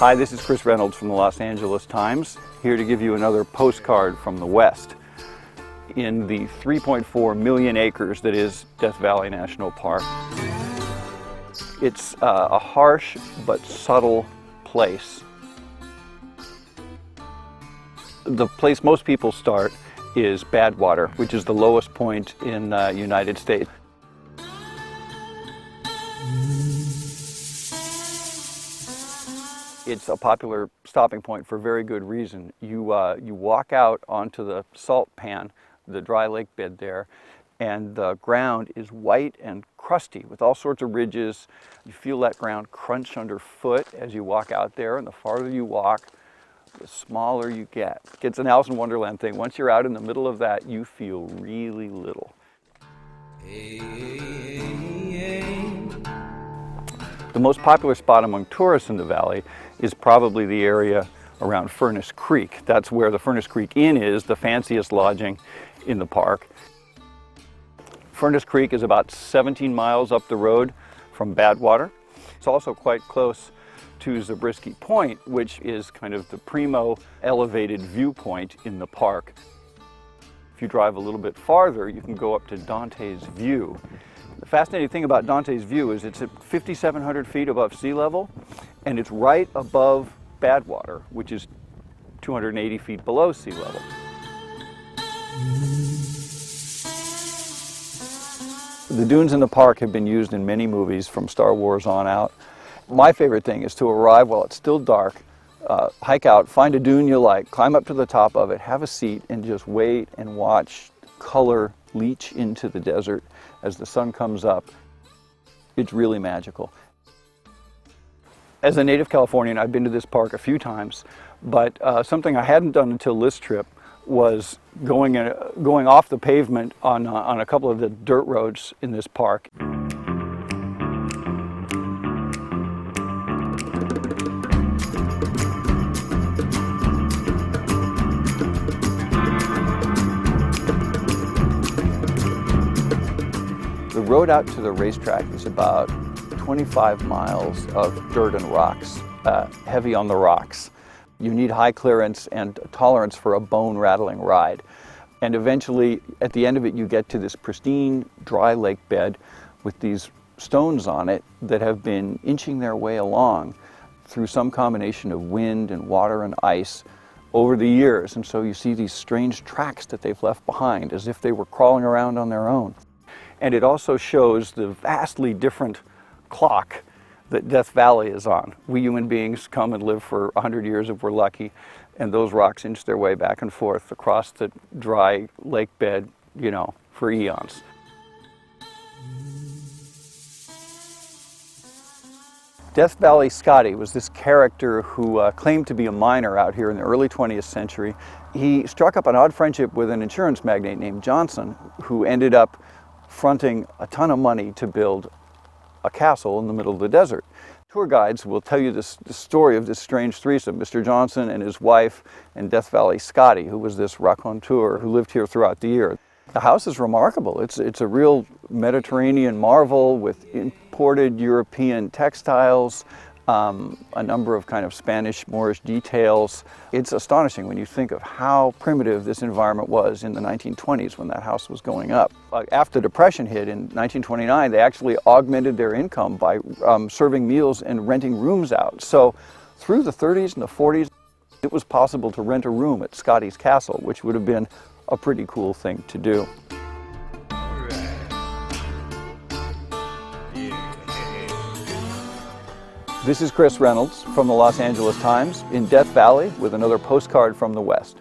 Hi, this is Chris Reynolds from the Los Angeles Times, here to give you another postcard from the West in the 3.4 million acres that is Death Valley National Park. It's a harsh but subtle place. The place most people start is Badwater, which is the lowest point in the United States. It's a popular stopping point for very good reason. You walk out onto the salt pan, the dry lake bed there, and the ground is white and crusty with all sorts of ridges. You feel that ground crunch underfoot as you walk out there, and the farther you walk, the smaller you get. It's an Alice in Wonderland thing. Once you're out in the middle of that, you feel really little. The most popular spot among tourists in the valley is probably the area around Furnace Creek. That's where the Furnace Creek Inn is, the fanciest lodging in the park. Furnace Creek is about 17 miles up the road from Badwater. It's also quite close to Zabriskie Point, which is kind of the primo elevated viewpoint in the park. If you drive a little bit farther, you can go up to Dante's View. The fascinating thing about Dante's View is it's at 5,700 feet above sea level, and it's right above Badwater, which is 280 feet below sea level. The dunes in the park have been used in many movies from Star Wars on out. My favorite thing is to arrive while it's still dark, hike out, find a dune you like, climb up to the top of it, have a seat, and just wait and watch color leach into the desert as the sun comes up. It's really magical. As a native Californian, I've been to this park a few times, but something I hadn't done until this trip was going off the pavement on a couple of the dirt roads in this park. The road out to the racetrack is about 25 miles of dirt and rocks, heavy on the rocks. You need high clearance and tolerance for a bone-rattling ride. And eventually, at the end of it, you get to this pristine, dry lake bed with these stones on it that have been inching their way along through some combination of wind and water and ice over the years. And so you see these strange tracks that they've left behind, as if they were crawling around on their own. And it also shows the vastly different clock that Death Valley is on. We human beings come and live for 100 years if we're lucky, and those rocks inch their way back and forth across the dry lake bed, you know, for eons. Death Valley Scotty was this character who claimed to be a miner out here in the early 20th century. He struck up an odd friendship with an insurance magnate named Johnson, who ended up fronting a ton of money to build a castle in the middle of the desert. Tour guides will tell you the story of this strange threesome, Mr. Johnson and his wife and Death Valley Scotty, who was this raconteur who lived here throughout the year. The house is remarkable. It's a real Mediterranean marvel with imported European textiles, a number of kind of Spanish Moorish details. It's astonishing when you think of how primitive this environment was in the 1920s when that house was going up. After the Depression hit in 1929, they actually augmented their income by serving meals and renting rooms out. So through the 30s and the 40s, it was possible to rent a room at Scotty's Castle, which would have been a pretty cool thing to do. This is Chris Reynolds from the Los Angeles Times in Death Valley with another postcard from the West.